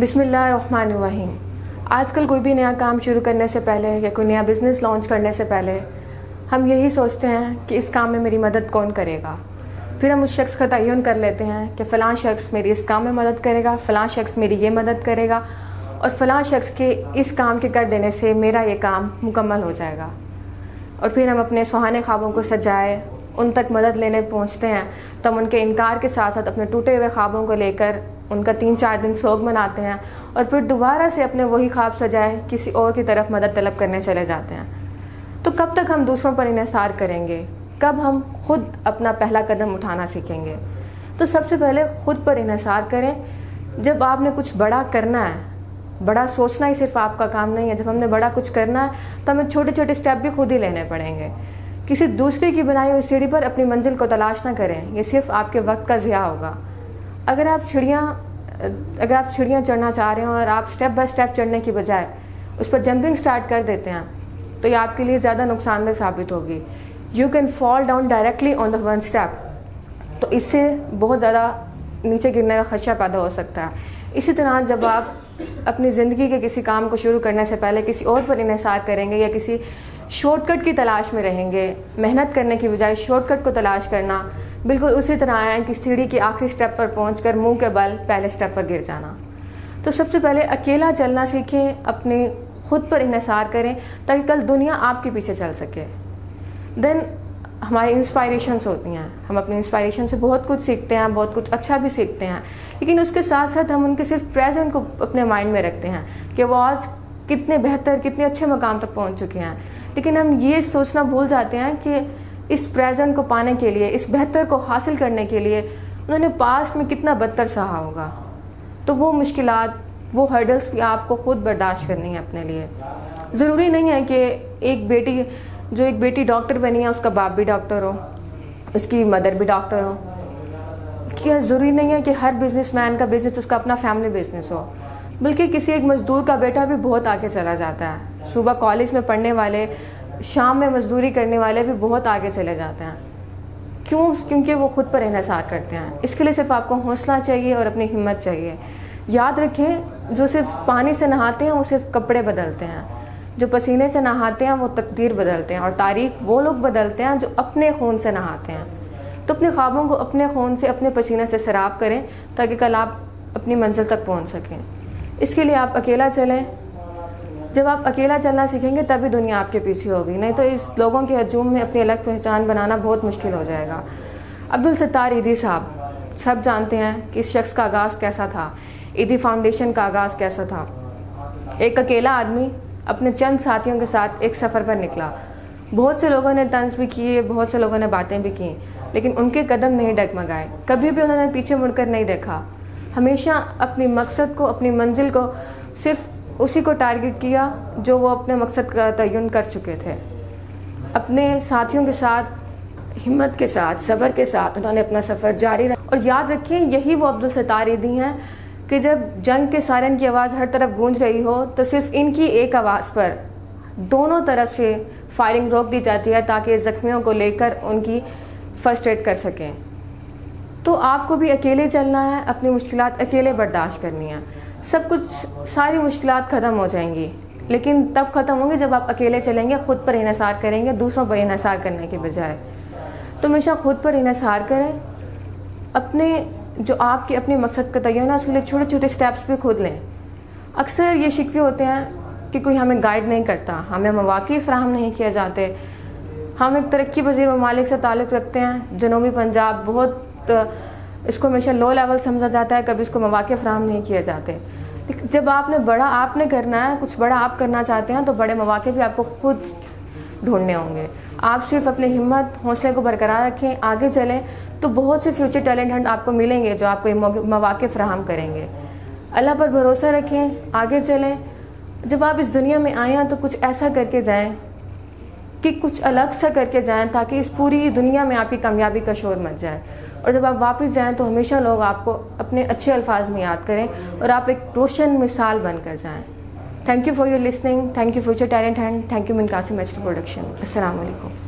بسم اللہ الرحمن الرحیم۔ آج کل کوئی بھی نیا کام شروع کرنے سے پہلے یا کوئی نیا بزنس لانچ کرنے سے پہلے ہم یہی سوچتے ہیں کہ اس کام میں میری مدد کون کرے گا۔ پھر ہم اس شخص کا تعین کر لیتے ہیں کہ فلاں شخص میری اس کام میں مدد کرے گا، فلاں شخص میری یہ مدد کرے گا، اور فلاں شخص کے اس کام کے کر دینے سے میرا یہ کام مکمل ہو جائے گا۔ اور پھر ہم اپنے سہانے خوابوں کو سجائے ان تک مدد لینے پہنچتے ہیں تو ہم ان کے انکار کے ساتھ ساتھ اپنے ٹوٹے ہوئے خوابوں کو لے کر ان کا 3-4 دن سوگ مناتے ہیں، اور پھر دوبارہ سے اپنے وہی خواب سجائے کسی اور کی طرف مدد طلب کرنے چلے جاتے ہیں۔ تو کب تک ہم دوسروں پر انحصار کریں گے؟ کب ہم خود اپنا پہلا قدم اٹھانا سیکھیں گے؟ تو سب سے پہلے خود پر انحصار کریں۔ جب آپ نے کچھ بڑا کرنا ہے، بڑا سوچنا ہی صرف آپ کا کام نہیں ہے، جب ہم نے بڑا کچھ کرنا ہے تو ہمیں چھوٹے چھوٹے اسٹیپ بھی خود ہی لینے پڑیں گے۔ کسی دوسرے کی بنائی ہوئی سیڑھی پر اپنی منزل کو تلاش نہ کریں، یہ صرف آپ کے وقت کا ضیاع ہوگا۔ اگر آپ چھڑیاں چڑھنا چاہ رہے ہیں اور آپ اسٹیپ بائی اسٹیپ چڑھنے کی بجائے اس پر جمپنگ سٹارٹ کر دیتے ہیں تو یہ آپ کے لیے زیادہ نقصان دہ ثابت ہوگی۔ You can fall down directly on the one step, تو اس سے بہت زیادہ نیچے گرنے کا خدشہ پیدا ہو سکتا ہے۔ اسی طرح جب آپ اپنی زندگی کے کسی کام کو شروع کرنے سے پہلے کسی اور پر انحصار کریں گے یا کسی شارٹ کٹ کی تلاش میں رہیں گے، محنت کرنے کی بجائے شارٹ کٹ کو تلاش کرنا بالکل اسی طرح ہے کہ سیڑھی کے آخری سٹیپ پر پہنچ کر منہ کے بل پہلے سٹیپ پر گر جانا۔ تو سب سے پہلے اکیلا چلنا سیکھیں، اپنے خود پر انحصار کریں تاکہ کل دنیا آپ کے پیچھے چل سکے۔ دین ہماری انسپائریشنس ہوتی ہیں، ہم اپنی انسپائریشن سے بہت کچھ سیکھتے ہیں، بہت کچھ اچھا بھی سیکھتے ہیں، لیکن اس کے ساتھ ساتھ ہم ان کے صرف پریزنٹ کو اپنے مائنڈ میں رکھتے ہیں کہ وہ آج کتنے بہتر، کتنے اچھے مقام تک پہنچ چکے ہیں، لیکن ہم یہ سوچنا بھول جاتے ہیں کہ اس پریزنٹ کو پانے کے لیے، اس بہتر کو حاصل کرنے کے لیے انہوں نے پاسٹ میں کتنا بدتر سہا ہوگا۔ تو وہ مشکلات، وہ ہرڈلس بھی آپ کو خود برداشت کرنی ہے اپنے لیے۔ ضروری نہیں ہے کہ ایک بیٹی ڈاکٹر بنی ہے اس کا باپ بھی ڈاکٹر ہو، اس کی مدر بھی ڈاکٹر ہو۔ کیا ضروری نہیں ہے کہ ہر بزنس مین کا بزنس اس کا اپنا فیملی بزنس ہو، بلکہ کسی ایک مزدور کا بیٹا بھی بہت آگے چلا جاتا ہے۔ صبح کالج میں پڑھنے والے، شام میں مزدوری کرنے والے بھی بہت آگے چلے جاتے ہیں۔ کیونکہ وہ خود پر انحصار کرتے ہیں۔ اس کے لیے صرف آپ کو حوصلہ چاہیے اور اپنی ہمت چاہیے۔ یاد رکھیں، جو صرف پانی سے نہاتے ہیں وہ صرف کپڑے بدلتے ہیں، جو پسینے سے نہاتے ہیں وہ تقدیر بدلتے ہیں، اور تاریخ وہ لوگ بدلتے ہیں جو اپنے خون سے نہاتے ہیں۔ تو اپنے خوابوں کو اپنے خون سے، اپنے پسینے سے سیراب کریں تاکہ کل آپ اپنی منزل تک پہنچ سکیں۔ اس کے لیے آپ اکیلا چلیں۔ جب آپ اکیلا چلنا سیکھیں گے تبھی دنیا آپ کے پیچھے ہوگی، نہیں تو اس لوگوں کے ہجوم میں اپنی الگ پہچان بنانا بہت مشکل ہو جائے گا۔ عبدالستار ایدھی صاحب، سب جانتے ہیں کہ اس شخص کا آغاز کیسا تھا، ایدھی فاؤنڈیشن کا آغاز کیسا تھا۔ ایک اکیلا آدمی اپنے چند ساتھیوں کے ساتھ ایک سفر پر نکلا۔ بہت سے لوگوں نے طنز بھی کیے، بہت سے لوگوں نے باتیں بھی کیں، لیکن ان کے قدم نہیں ڈگمگائے۔ کبھی بھی انہوں نے پیچھے مڑ کر نہیں دیکھا۔ ہمیشہ اپنی مقصد کو، اپنی منزل کو، صرف اسی کو ٹارگٹ کیا جو وہ اپنے مقصد کا تعین کر چکے تھے۔ اپنے ساتھیوں کے ساتھ، ہمت کے ساتھ، صبر کے ساتھ انہوں نے اپنا سفر جاری رکھا۔ اور یاد رکھیں، یہی وہ عبدالستار ایدھی ہیں کہ جب جنگ کے سائرن کی آواز ہر طرف گونج رہی ہو تو صرف ان کی ایک آواز پر دونوں طرف سے فائرنگ روک دی جاتی ہے تاکہ زخمیوں کو لے کر ان کی فرسٹ ایڈ کر سکیں۔ تو آپ کو بھی اکیلے چلنا ہے، اپنی مشکلات اکیلے برداشت کرنی ہے۔ سب کچھ، ساری مشکلات ختم ہو جائیں گی، لیکن تب ختم ہوں گی جب آپ اکیلے چلیں گے، خود پر انحصار کریں گے، دوسروں پر انحصار کرنے کے بجائے۔ تو ہمیشہ خود پر انحصار کریں، اپنے جو آپ کے اپنے مقصد کا تعین ہے اس کے لیے چھوٹے چھوٹے سٹیپس بھی خود لیں۔ اکثر یہ شکوے ہوتے ہیں کہ کوئی ہمیں گائیڈ نہیں کرتا، ہمیں مواقع فراہم نہیں کیے جاتے۔ ہم ایک ترقی پذیر ممالک سے تعلق رکھتے ہیں، جنوبی پنجاب بہت اس کو ہمیشہ لو لیول سمجھا جاتا ہے، کبھی اس کو مواقع فراہم نہیں کیے جاتے۔ لیکن جب آپ نے کرنا ہے، کچھ بڑا آپ کرنا چاہتے ہیں تو بڑے مواقع بھی آپ کو خود ڈھونڈنے ہوں گے۔ آپ صرف اپنی ہمت، حوصلے کو برقرار رکھیں، آگے چلیں تو بہت سے فیوچر ٹیلنٹ ہنٹ آپ کو ملیں گے جو آپ کو یہ مواقع فراہم کریں گے۔ اللہ پر بھروسہ رکھیں، آگے چلیں۔ جب آپ اس دنیا میں آئیں تو کچھ ایسا کر کے جائیں کہ کچھ الگ سا کر کے جائیں تاکہ اس پوری دنیا میں آپ کی کامیابی کا شور مچ جائے، اور جب آپ واپس جائیں تو ہمیشہ لوگ آپ کو اپنے اچھے الفاظ میں یاد کریں اور آپ ایک روشن مثال بن کر جائیں۔ Thank you for your listening, thank you future talent hunt, thank you من قاسم ایچ ٹی پروڈکشن۔ السلام علیکم۔